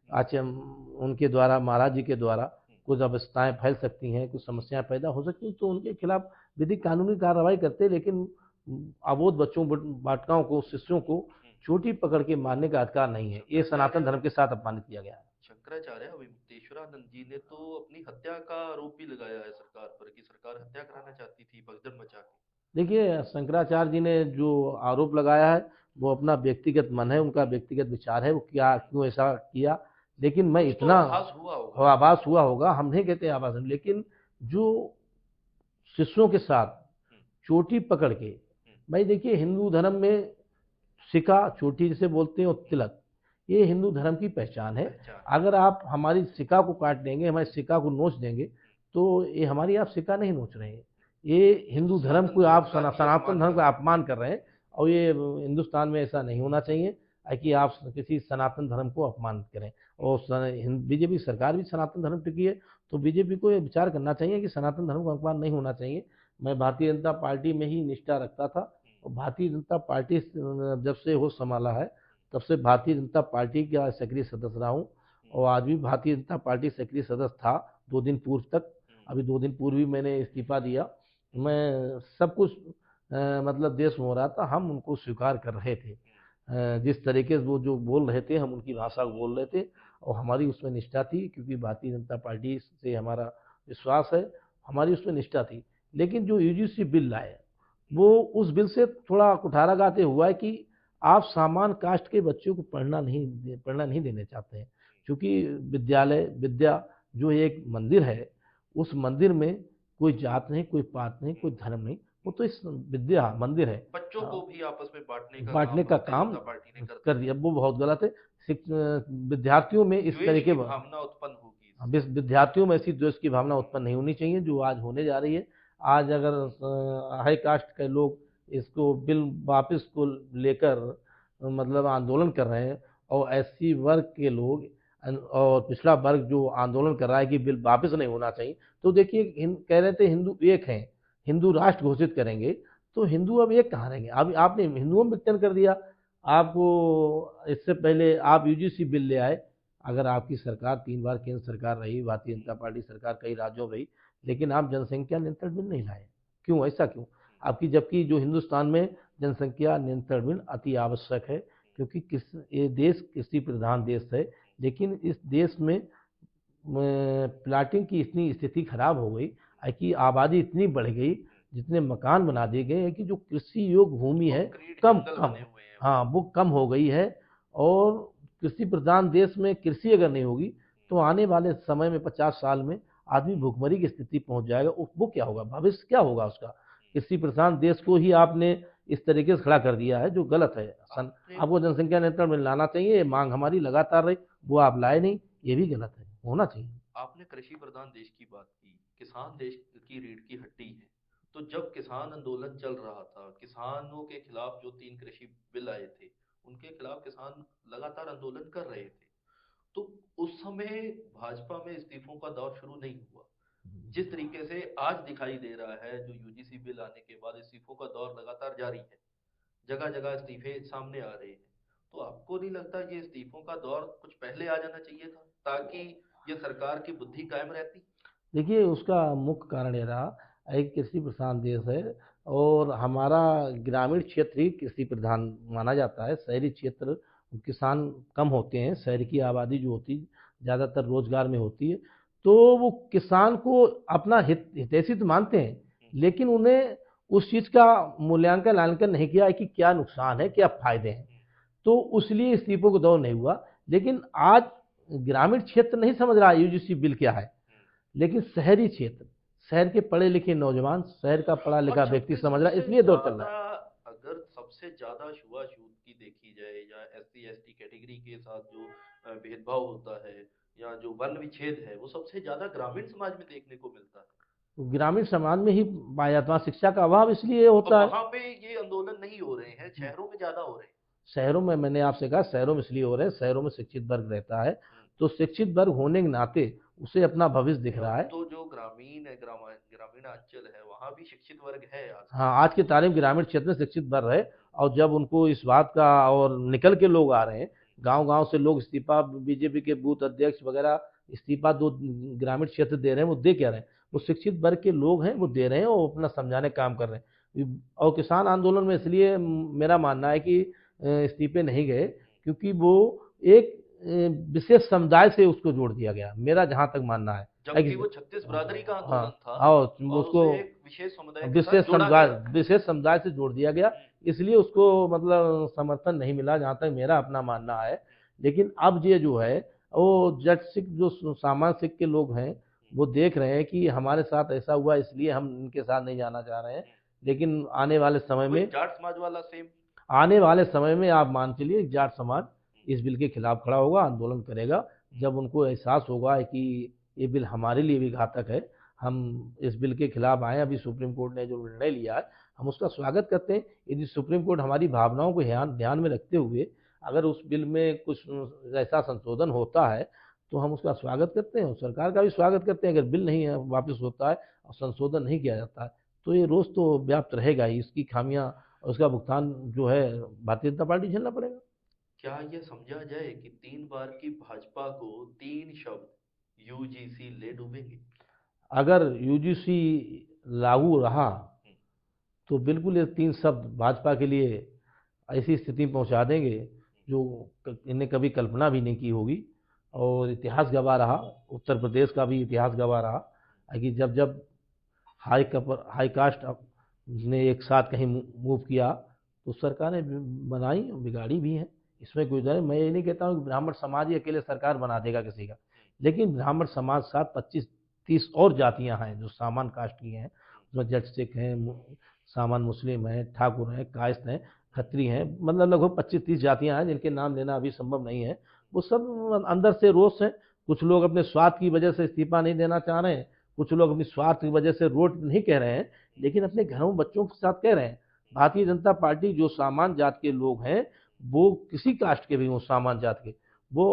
आज उनके द्वारा, महाराज जी के द्वारा कुछ अवस्थाएं फैल सकती हैं, कुछ समस्याएं पैदा हो सकती हैं, तो उनके खिलाफ विधिक कानूनी कार्रवाई करते हैं। लेकिन अबोध बच्चों, बाटकाओं को, शिष्यों को चोटी पकड़ के मारने का अधिकार नहीं है। ये सनातन धर्म के साथ अपमानित किया गया है।
शंकराचार्य विमुक्तेश्वरानंद जी ने तो अपनी हत्या का आरोप भी लगाया है सरकार पर कि सरकार हत्या कराना चाहती थी भगदड़ मचा के।
देखिए, शंकराचार्य जी ने जो आरोप लगाया है वो अपना व्यक्तिगत मन है, उनका व्यक्तिगत विचार है, वो क्या क्यों ऐसा किया। लेकिन मैं
कुछ तो
इतना
आभास हुआ होगा।
आभास हुआ होगा, हम नहीं कहते आभास, लेकिन जो शिष्यों के साथ चोटी पकड़ के, भाई देखिए हिंदू धर्म में सिका, चोटी जिसे बोलते हैं, और तिलक, ये हिंदू धर्म की पहचान है। अगर आप हमारी सिका को काट देंगे, हमारी सिका को नोच देंगे, तो ये हमारी आप सिका नहीं नोच रहे हैं, ये हिंदू धर्म को आप सनातन धर्म का अपमान कर रहे हैं। और ये हिंदुस्तान में ऐसा नहीं होना चाहिए कि आप किसी सनातन धर्म को अपमान करें। और बीजेपी सरकार भी सनातन धर्म टिकी है, तो बीजेपी को ये विचार करना चाहिए कि सनातन धर्म का अपमान नहीं होना चाहिए। मैं भारतीय जनता पार्टी में ही निष्ठा रखता था, और भारतीय जनता पार्टी जब से होश संभाला है तब से भारतीय जनता पार्टी का सक्रिय सदस्य रहा हूँ, और आज भी भारतीय जनता पार्टी सक्रिय सदस्य था 2 दिन पूर्व तक। अभी 2 दिन पूर्व ही मैंने इस्तीफा दिया। मैं सब कुछ मतलब देश में हो रहा था, हम उनको स्वीकार कर रहे थे। जिस तरीके से वो जो बोल रहे थे, हम उनकी भाषा को बोल रहे थे, और हमारी उसमें निष्ठा थी, क्योंकि भारतीय जनता पार्टी से हमारा विश्वास है, हमारी उसमें निष्ठा थी। लेकिन जो यूजीसी बिल लाए, वो उस बिल से थोड़ा कुठाराघात हुआ है कि आप सामान्य कास्ट के बच्चों को पढ़ना नहीं देने चाहते हैं। क्योंकि विद्या जो एक मंदिर है, उस मंदिर में कोई जात नहीं, कोई पात नहीं, कोई धर्म नहीं, वो तो इस विद्या मंदिर है।
बच्चों को भी आपस में
बांटने का काम
पार्टी ने
कर दिया, वो बहुत गलत है। विद्यार्थियों में इस तरीके
भावना उत्पन्न होगी।
विद्यार्थियों में ऐसी द्वेष की भावना उत्पन्न नहीं होनी चाहिए जो आज होने जा रही है। आज अगर हाई कास्ट के लोग इसको बिल वापस को लेकर मतलब आंदोलन कर रहे हैं, और एससी वर्ग के लोग और पिछड़ा वर्ग जो आंदोलन कर रहा है कि बिल वापस नहीं होना चाहिए, तो देखिए कह रहे थे हिंदू एक हैं, हिंदू राष्ट्र घोषित करेंगे, तो हिंदू अब एक कहाँ रहेंगे? अब आपने हिंदुओं में विघटन कर दिया। आपको इससे पहले आप यूजीसी बिल ले आए, अगर आपकी सरकार 3 बार केंद्र सरकार रही, भारतीय जनता पार्टी सरकार कई राज्यों रही, लेकिन आप जनसंख्या नियंत्रण बिल नहीं लाए, क्यों? ऐसा क्यों? आपकी, जबकि जो हिंदुस्तान में जनसंख्या नियंत्रण बिल अति आवश्यक है, क्योंकि ये देश कृषि प्रधान देश है, लेकिन इस देश में प्लाटिंग की इतनी स्थिति खराब हो गई कि आबादी इतनी बढ़ गई, जितने मकान बना दिए गए हैं कि जो कृषि योग्य भूमि है कम हाँ वो कम हो गई है। और कृषि प्रधान देश में कृषि अगर नहीं होगी तो आने वाले समय में 50 साल में आदमी भूखमरी की स्थिति पहुंच जाएगा। वो क्या होगा, भविष्य क्या होगा उसका? कृषि प्रधान देश को ही आपने इस तरीके से खड़ा कर दिया है, जो गलत है। आपको जनसंख्या नियंत्रण में लाना चाहिए, मांग हमारी लगातार रही, वो आप लाए नहीं, ये भी गलत है, होना चाहिए।
आपने कृषि प्रधान देश की बात की, किसान देश की रीढ़ की हड्डी है, तो जब किसान आंदोलन चल रहा था, किसानों के खिलाफ जो 3 कृषि बिल आए थे, उनके खिलाफ किसान लगातार आंदोलन कर रहे थे, तो उस समय भाजपा में इस्तीफों का दौर शुरू नहीं हुआ। जिस तरीके से आज दिखाई दे रहा है, जो यूजीसी बिल आने के बाद इस्तीफों का दौर लगातार जारी है, जगह जगह इस्तीफे सामने आ रहे हैं, तो आपको नहीं लगता ये इस्तीफों का दौर कुछ पहले आ जाना चाहिए था, ताकि ये सरकार की बुद्धि कायम रहती?
देखिए, उसका मुख्य कारण ये रहा, एक कृषि प्रधान देश है, और हमारा ग्रामीण क्षेत्र ही कृषि प्रधान माना जाता है। शहरी क्षेत्र किसान कम होते हैं, शहर की आबादी जो होती ज़्यादातर रोजगार में होती है, तो वो किसान को अपना हितैषी तो मानते हैं, लेकिन उन्हें उस चीज का मूल्यांकन लांकन नहीं किया है कि क्या नुकसान है क्या फायदे हैं, तो इसलिए इस्तीफों का दौर नहीं हुआ। लेकिन आज ग्रामीण क्षेत्र नहीं समझ रहा यूजीसी बिल क्या है, लेकिन शहरी क्षेत्र, शहर के पढ़े लिखे नौजवान, शहर का पढ़ा
और
लिखा व्यक्ति समझ रहा है, इसलिए दौर चल रहा है।
अगर सबसे ज्यादा छुआछूत की देखी जाए या एससी एसटी कैटेगरी के साथ जो भेदभाव होता है या जो वर्ण विच्छेद है वो सबसे ज्यादा ग्रामीण समाज में देखने को मिलता है।
तो ग्रामीण समाज में ही पाया जाता है, शिक्षा का अभाव इसलिए
और
होता है।
वहां पे ये आंदोलन नहीं हो रहे हैं, शहरों में ज्यादा हो रहे हैं।
शहरों में, मैंने आपसे कहा शहरों में इसलिए हो रहे हैं, शहरों में शिक्षित वर्ग रहता है, तो शिक्षित वर्ग होने के नाते उसे अपना भविष्य दिख रहा है।
तो जो ग्रामीण है, ग्रामीण अंचल है, वहां भी शिक्षित वर्ग है आज।
हाँ, आज की तारीख ग्रामीण क्षेत्र में शिक्षित वर्ग है, और जब उनको इस बात का, और निकल के लोग आ रहे हैं, गांव गांव से लोग इस्तीफा, बीजेपी के बूथ अध्यक्ष वगैरह इस्तीफा दो ग्रामीण क्षेत्र दे रहे हैं, वो दे क्या रहे हैं, वो शिक्षित वर्ग के लोग हैं, वो दे रहे हैं और अपना समझाने का काम कर रहे हैं। और किसान आंदोलन में इसलिए मेरा मानना है कि इस्तीफे नहीं गए, क्योंकि वो एक विशेष समुदाय से उसको जोड़ दिया गया, मेरा जहां तक मानना है।
जबकि वो 36 बिरादरी का
हाँ,
आंदोलन था
और
और
उसको
उसे एक विशेष
समुदाय से जोड़ दिया गया, इसलिए उसको मतलब समर्थन नहीं मिला, जहां तक मेरा अपना मानना है। लेकिन अब ये जो है, वो जट सिख, जो सामान्य सिख के लोग हैं, वो देख रहे हैं कि हमारे साथ ऐसा हुआ, इसलिए हम इनके साथ नहीं जाना चाह रहे हैं। लेकिन आने वाले समय में,
जाट समाज वाला सेम,
आने वाले समय में आप मान चलिए जाट समाज इस बिल के खिलाफ खड़ा होगा, आंदोलन करेगा, जब उनको एहसास होगा कि ये बिल हमारे लिए भी घातक है। हम इस बिल के खिलाफ आए, अभी सुप्रीम कोर्ट ने जो निर्णय लिया है, हम उसका स्वागत करते हैं। यदि सुप्रीम कोर्ट हमारी भावनाओं को ध्यान में रखते हुए अगर उस बिल में कुछ ऐसा संशोधन होता है, तो हम उसका स्वागत करते हैं, और सरकार का भी स्वागत करते हैं। अगर बिल नहीं है वापस होता है और संशोधन नहीं किया जाता है, तो ये रोज तो व्याप्त रहेगा ही, इसकी खामियां और उसका भुगतान जो है भारतीय जनता पार्टी झेलना पड़ेगा।
क्या ये समझा जाए कि 3 बार की भाजपा को 3 शब्द यूजीसी ले डूबेंगे?
अगर यूजीसी लागू रहा, तो बिल्कुल ये 3 शब्द भाजपा के लिए ऐसी स्थिति पहुंचा देंगे जो इन्हें कभी कल्पना भी नहीं की होगी। और इतिहास गवाह रहा, उत्तर प्रदेश का भी इतिहास गवाह रहा कि जब जब हाई कास्ट ने एक साथ कहीं मूव किया, तो सरकारें बनाई और बिगाड़ी भी हैं, इसमें कोई डर। मैं ये नहीं कहता हूँ कि ब्राह्मण समाज ही अकेले सरकार बना देगा किसी का, लेकिन ब्राह्मण समाज साथ 25-30 और जातियां हैं जो सामान्य कास्ट की हैं, उसमें जट सिख हैं, सामान्य मुस्लिम हैं, ठाकुर हैं, कायस्थ हैं, खत्री हैं, मतलब लगभग 25-30 जातियां हैं जिनके नाम लेना अभी संभव नहीं है। वो सब अंदर से रोष है, कुछ लोग अपने स्वार्थ की वजह से इस्तीफा नहीं देना चाह रहे हैं, कुछ लोग अपनी स्वार्थ की वजह से रोड नहीं कह रहे हैं, लेकिन अपने घरों बच्चों के साथ कह रहे हैं। भारतीय जनता पार्टी जो सामान्य जात के लोग हैं, वो किसी कास्ट के भी हों, सामान्य जात के, वो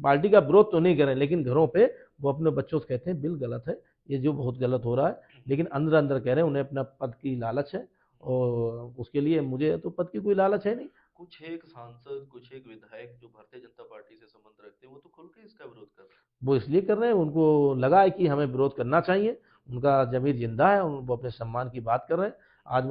पार्टी का विरोध तो नहीं कर रहे हैं, लेकिन घरों पे वो अपने बच्चों से कहते हैं बिल गलत है, ये जो बहुत गलत हो रहा है, लेकिन अंदर अंदर कह रहे हैं उन्हें अपना पद की लालच है, और उसके लिए मुझे तो पद की कोई लालच है नहीं।
कुछ एक सांसद, कुछ एक विधायक जो भारतीय जनता पार्टी से संबंध रखते हैं, वो तो खुल के इसका विरोध कर रहे हैं।
वो इसलिए कर रहे हैं, उनको लगा है कि हमें विरोध करना चाहिए, उनका जमीर जिंदा है, वो अपने सम्मान की बात कर रहे हैं। आज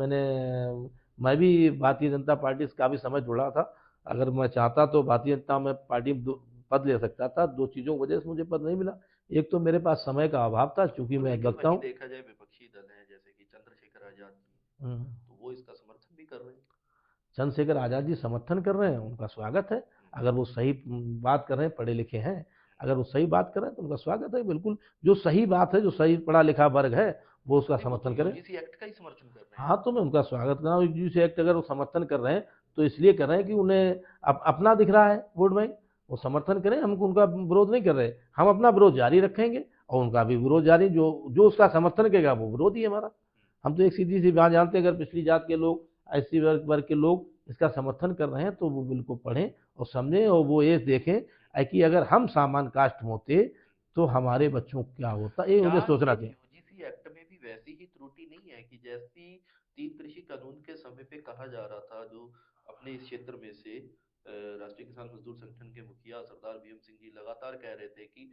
मैं भी भारतीय जनता पार्टी से काफ़ी समय जुड़ा था, अगर मैं चाहता तो भारतीय जनता में पार्टी में पद ले सकता था। दो चीज़ों की वजह से मुझे पद नहीं मिला, एक तो मेरे पास समय का अभाव था, चूंकि मैं वक्ता हूँ।
देखा जाए विपक्षी दल है जैसे कि चंद्रशेखर आजाद जी, तो वो इसका समर्थन भी कर रहे हैं।
चंद्रशेखर आज़ाद जी समर्थन कर रहे हैं, उनका स्वागत है। अगर वो सही बात कर रहे हैं, पढ़े लिखे हैं, अगर वो सही बात कर रहे हैं तो उनका स्वागत है। बिल्कुल जो सही बात है, जो सही पढ़ा लिखा वर्ग है, वो उसका समर्थन करें।
यूजीसी एक्ट का ही समर्थन कर रहे हैं।
हाँ, तो मैं उनका स्वागत कर रहा हूँ। यूजीसी एक्ट अगर वो समर्थन कर रहे हैं, तो इसलिए कर रहे हैं कि उन्हें अपना दिख रहा है वोट बैंक, वो समर्थन करें, हम उनका विरोध नहीं कर रहे। हम अपना विरोध जारी रखेंगे और उनका भी विरोध जारी, जो जो उसका समर्थन करेगा वो विरोधी है हमारा। हम तो एक सीधी सी बात जानते हैं, अगर पिछली जात के लोग, ऐसी वर्ग के लोग इसका समर्थन कर रहे हैं, तो वो बिल को पढ़ें और समझें, और वो ये देखें कि अगर हम सामान्य कास्ट होते तो हमारे बच्चों को क्या होता, ये मुझे सोचना चाहिए।
यूजीसी एक्ट में भी वैसी ही त्रुटि नहीं है कि जैसी 3 कृषि कानून के समय पे कहा जा रहा था, जो अपने इस क्षेत्र में से राष्ट्रीय किसान मजदूर संगठन के मुखिया सरदार भीम सिंह जी लगातार कह रहे थे कि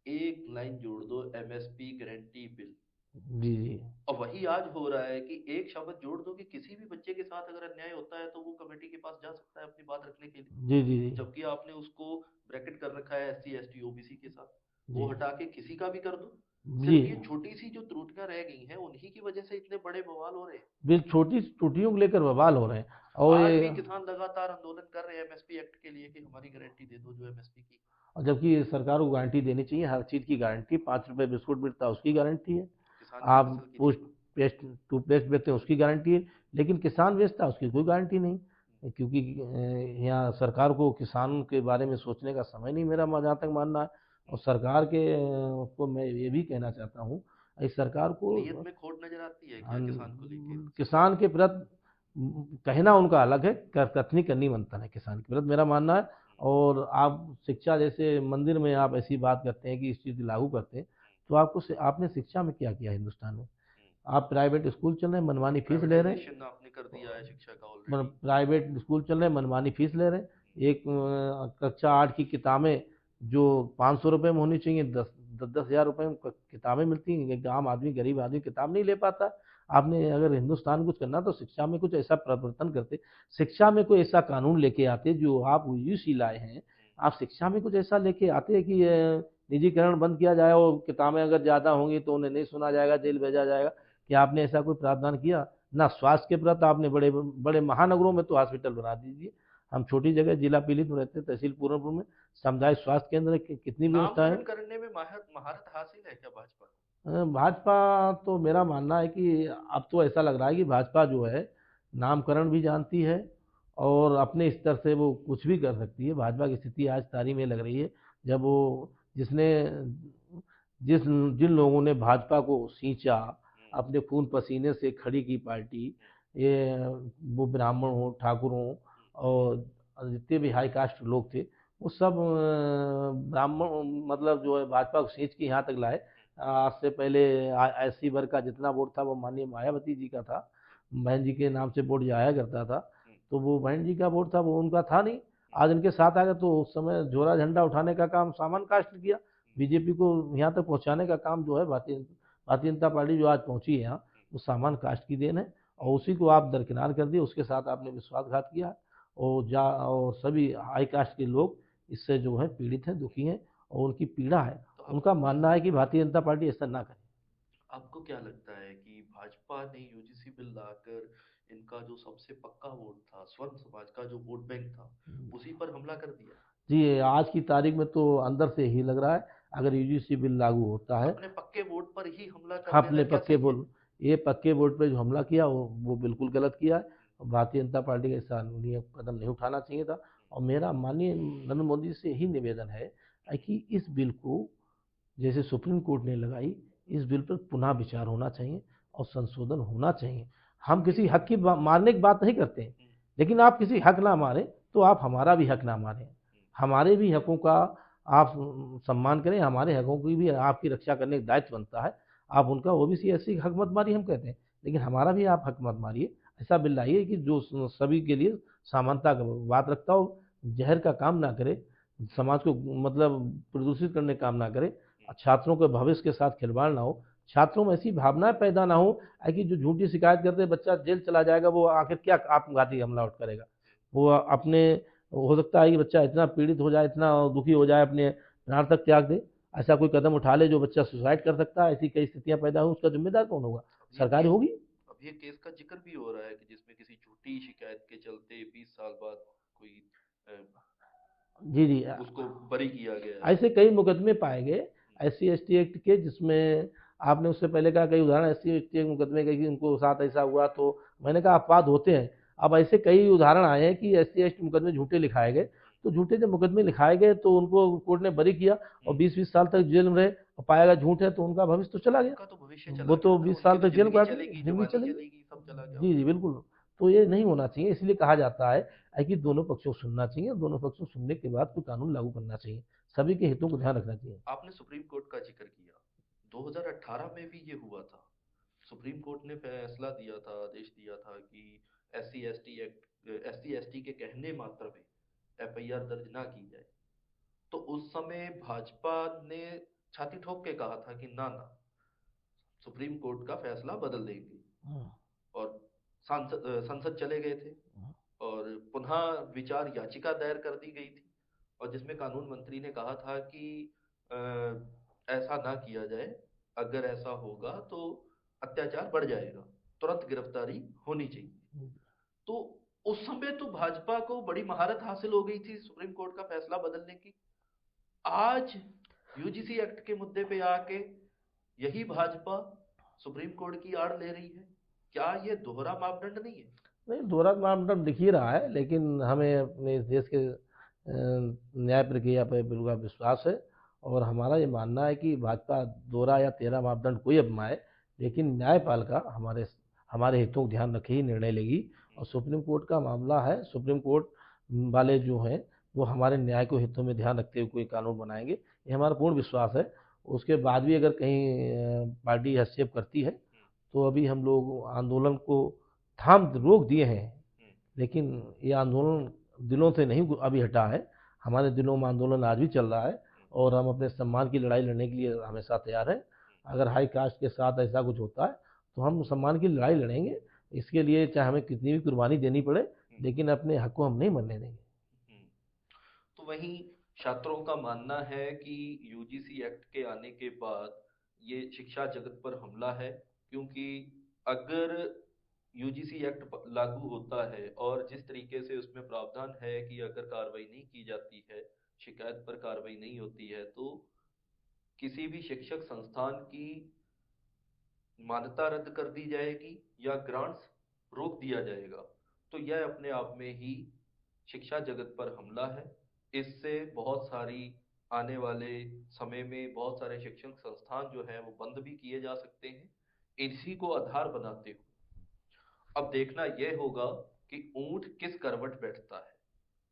एक लाइन जोड़ दो एमएसपी गारंटी बिल।
जी जी
और वही आज हो रहा है कि एक शब्द जोड़ दो कि किसी भी बच्चे के साथ अगर अन्याय होता है तो वो कमेटी के पास जा सकता है अपनी बात रखने के लिए,
जी जी जी
जबकि आपने उसको ब्रैकेट कर रखा है एससी एसटी ओबीसी के साथ। वो
जी
हटा के किसी का भी कर दो।
जी।
सिर्फ ये छोटी सी जो त्रुटियां रह गई हैं उन्हीं की वजह से इतने बड़े बवाल हो रहे हैं।
बिल छोटी त्रुटियों को लेकर बवाल हो रहे हैं। और
आज
ये
भी किसान लगातार आंदोलन कर रहे हैं एमएसपी एक्ट के लिए कि हमारी गारंटी दे दो जो एमएसपी की।
और जबकि सरकार को गारंटी देनी चाहिए, हर चीज़ की गारंटी। 5 रुपए बिस्कुट मिलता है उसकी गारंटी है,
किसान की
आप
फसल की नहीं।
टूथ पेस्ट टूथपेस्ट बेचते हैं उसकी गारंटी है, लेकिन किसान बेचता है उसकी कोई गारंटी नहीं। क्योंकि यहाँ सरकार को किसान के बारे में सोचने का समय नहीं, मेरा जहाँ तक मानना है। और सरकार के को मैं ये भी कहना चाहता हूँ, इस सरकार को
नीयत में खोट नजर आती है क्या किसान को लेके सरकार
किसान
की।
के प्रति कहना उनका अलग है, कथनी करनी बनता है किसान के प्रति, मेरा मानना है। और आप शिक्षा जैसे मंदिर में आप ऐसी बात करते हैं कि इस चीज़ लागू करते हैं, तो आपने शिक्षा में क्या किया हिंदुस्तान में? आप प्राइवेट स्कूल चल रहे हैं, मनमानी फीस ले रहे हैं।
प्राइवेटाइजेशन आपने कर दिया है शिक्षा का ऑलरेडी।
प्राइवेट स्कूल चल रहे हैं, मनमानी फीस ले रहे हैं। एक कक्षा 8 की किताबें जो 500 रुपये में होनी चाहिए, 10,000 रुपये में किताबें मिलती हैं। एक आम आदमी, गरीब आदमी किताब नहीं ले पाता। आपने अगर हिंदुस्तान कुछ करना तो शिक्षा में कुछ ऐसा परिवर्तन करते, शिक्षा में कोई ऐसा कानून लेके आते जो आप यूजी लाए हैं। आप शिक्षा में कुछ ऐसा लेके आते हैं कि निजीकरण बंद किया जाए और किताबें अगर ज़्यादा होंगी तो उन्हें नहीं सुना जाएगा, जेल भेजा जाएगा। क्या आपने ऐसा कोई प्रावधान किया? ना स्वास्थ्य के प्रति आपने बड़े बड़े महानगरों में तो हॉस्पिटल बना दीजिए। हम छोटी जगह जिला पीलित में रहते हैं, तहसील पूरनपुर में सामुदायिक स्वास्थ्य केंद्र की कितनी व्यवस्था है।
नामकरण करने में महारत हासिल है क्या भाजपा को।
भाजपा तो मेरा मानना है कि अब तो ऐसा लग रहा है कि भाजपा जो है नामकरण भी जानती है और अपने स्तर से वो कुछ भी कर सकती है। भाजपा की स्थिति आज तारी में लग रही है, जब वो जिसने जिस जिन लोगों ने भाजपा को सींचा, अपने खून पसीने से खड़ी की पार्टी, ये वो ब्राह्मण हो, ठाकुर हो, और जितने भी हाई कास्ट लोग थे, वो सब ब्राह्मण मतलब जो है भाजपा को खींच के यहाँ तक लाए। आज से पहले एससी वर्ग का जितना वोट था वो माननीय मायावती जी का था, बहन जी के नाम से वोट जाया करता था, तो वो बहन जी का वोट था, वो उनका था नहीं। आज उनके साथ आ गए तो उस समय झोला झंडा उठाने का काम सामान्य कास्ट ने किया। बीजेपी को यहाँ तक पहुँचाने का काम जो है भारतीय जनता पार्टी जो आज पहुँची है यहाँ, वो सामान्य कास्ट की देन है। और उसी को आप दरकिनार कर दिए, उसके साथ आपने विश्वासघात किया। और सभी हाई कास्ट के लोग इससे जो है पीड़ित हैं, दुखी हैं, और उनकी पीड़ा है।
तो
उनका मानना है कि भारतीय जनता पार्टी ऐसा ना करे।
आपको क्या लगता है कि भाजपा ने यूजीसी बिल लाकर इनका जो सबसे पक्का वोट था स्वर्ण समाज का जो वोट बैंक था उसी पर हमला कर दिया।
जी, आज की तारीख में तो अंदर से ही लग रहा है, अगर यूजीसी बिल लागू होता है,
अपने पक्के वोट पर ही हमला कर देना
अपने
क्या
पक्के
सही है।
वोट, ये पक्के वोट पे जो हमला किया वो बिल्कुल गलत किया है। और भारतीय जनता पार्टी का ऐसा अनिर्णीय कदम नहीं उठाना चाहिए था। और मेरा माननीय नरेंद्र मोदी से यही निवेदन है कि इस बिल को जैसे सुप्रीम कोर्ट ने लगाई, इस बिल पर पुनः विचार होना चाहिए और संशोधन होना चाहिए। हम किसी हक की मारने की बात नहीं करते हैं, लेकिन आप किसी हक ना मारें तो आप हमारा भी हक ना मारें। हमारे भी हकों का आप सम्मान करें, हमारे हकों की भी आपकी रक्षा करने का दायित्व बनता है। आप उनका ओबीसी एससी हक मत मारिए, हम कहते हैं, लेकिन हमारा भी आप हक मत मारिए। ऐसा बिल लाइए कि जो सभी के लिए समानता का बात रखता हो, जहर का काम ना करे, समाज को मतलब प्रदूषित करने का काम ना करे, छात्रों के भविष्य के साथ खिलवाड़ ना हो, छात्रों में ऐसी भावनाएं पैदा ना हो कि जो झूठी शिकायत करते बच्चा जेल चला जाएगा, वो आखिर क्या आत्मघाती हमला उठ करेगा। वो अपने हो सकता है कि बच्चा इतना पीड़ित हो जाए, इतना दुखी हो जाए, अपने प्राण तक त्याग दे, ऐसा कोई कदम उठा ले जो बच्चा सुसाइड कर सकता है। ऐसी कई स्थितियां पैदा हो, उसका जिम्मेदार कौन होगा?
अब ये
सरकार
केस
होगी।
अब ये केस का जिक्र भी हो रहा है कि जिसमें किसी झूठी शिकायत के चलते 20 साल बाद कोई अ,
जी जी।
उसको बरी किया गया है।
ऐसे कई मुकदमे पाए गए एससी एसटी एक्ट के, जिसमें आपने उससे पहले कहा कई उदाहरण एससी एसटी एक्ट मुकदमे के कि उनको साथ ऐसा हुआ, तो मैंने कहा अपवाद होते हैं। अब ऐसे कई उदाहरण आए हैं कि एससी एसटी मुकदमे झूठे लिखाए गए, तो झूठे जब मुकदमे लिखाए गए तो उनको कोर्ट ने बरी किया और 20-20 साल तक जेल में रहे, और पाया गया झूठ है तो उनका भविष्य तो चला गया।
उनका तो भविष्य
वो
चला
तो
गया ना
20
उनकी
साल
तो
तक जेल
जिंदगी
काट
चलेगी
जिंदगी
जवानी
चलेगी।
चलेगी सब चला गया
जी जी
उनका।
बिल्कुल। तो ये नहीं होना चाहिए, इसलिए कहा जाता है कि दोनों पक्षों को सुनना चाहिए, दोनों पक्षों को सुनने के बाद कोई कानून लागू करना चाहिए, सभी के हितों को ध्यान रखना चाहिए।
आपने सुप्रीम कोर्ट का जिक्र किया। 2018 में भी ये हुआ था। सुप्रीम कोर्ट ने फैसला दिया था आदेश दिया था कि एससी एसटी के कहने मात्र में एफआईआर दर्ज ना की जाए। तो उस समय भाजपा ने छाती ठोक के कहा था कि ना ना सुप्रीम कोर्ट का फैसला बदल देंगे।
हम्म,
और संसद चले गए थे
हम्म,
और पुनः विचार याचिका दायर कर दी गई थी और जिसमें कानून मंत्री ने कहा था कि ऐसा ना किया जाए। अगर ऐसा होगा तो अत्याचार बढ़ जाएगा, तुरंत गिरफ्तारी होनी चाहिए। तो उस समय तो भाजपा को बड़ी महारत हासिल हो गई थी सुप्रीम कोर्ट का फैसला बदलने की। आज यूजीसी एक्ट के मुद्दे पे आके यही भाजपा सुप्रीम कोर्ट की आड़ ले रही है। क्या ये दोहरा मापदंड नहीं है?
नहीं, दोहरा मानदंड दिख ही रहा है, लेकिन हमें अपने इस देश के न्याय प्रक्रिया पर बिल्कुल विश्वास है। और हमारा ये मानना है कि भाजपा दोहरा या तेरह मापदंड कोई अपनाए, लेकिन न्यायपालिका हमारे हमारे हितों को ध्यान रखे ही निर्णय लेगी। और सुप्रीम कोर्ट का मामला है, सुप्रीम कोर्ट वाले जो हैं वो हमारे न्याय को हितों में ध्यान रखते हुए कोई कानून बनाएंगे, ये हमारा पूर्ण विश्वास है। उसके बाद भी अगर कहीं पार्टी हस्तक्षेप करती है तो अभी हम लोग आंदोलन को थाम रोक दिए हैं, लेकिन ये आंदोलन दिलों से नहीं अभी हटा है। हमारे दिलों में आंदोलन आज भी चल रहा है और हम अपने सम्मान की लड़ाई लड़ने के लिए हमेशा तैयार हैं। अगर हाई कास्ट के साथ ऐसा कुछ होता है तो हम सम्मान की लड़ाई लड़ेंगे। इसके लिए चाहे हमें कितनी भी कुर्बानी देनी पड़े, लेकिन अपने हक को हम नहीं मरने देंगे।
तो वहीं छात्रों का मानना है कि यूजीसी एक्ट के आने के बाद ये शिक्षा जगत पर हमला है, क्योंकि अगर यूजीसी एक्ट लागू होता है और जिस तरीके से उसमें प्रावधान है कि अगर कार्रवाई नहीं की जाती है, शिकायत पर कार्रवाई नहीं होती है, तो किसी भी शिक्षक संस्थान की मान्यता रद्द कर दी जाएगी या ग्रांट्स रोक दिया जाएगा। तो यह अपने आप में ही शिक्षा जगत पर हमला है। इससे बहुत सारी आने वाले समय में बहुत सारे शिक्षण संस्थान जो है वो बंद भी किए जा सकते हैं। इसी को आधार बनाते हुए अब देखना यह होगा कि ऊंट किस करवट बैठता है।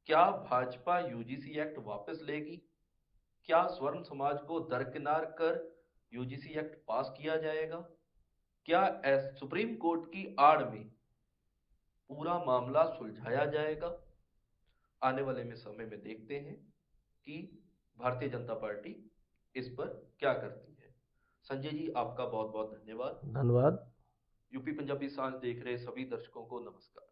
क्या भाजपा यूजीसी एक्ट वापस लेगी? क्या स्वर्ण समाज को दरकिनार कर यूजीसी एक्ट पास किया जाएगा? क्या सुप्रीम कोर्ट की आड़ में पूरा मामला सुलझाया जाएगा? आने वाले में समय में देखते हैं कि भारतीय जनता पार्टी इस पर क्या करती है। संजय जी, आपका बहुत बहुत धन्यवाद।
धन्यवाद।
यूपी पंजाबी सांझ देख रहे सभी दर्शकों को नमस्कार।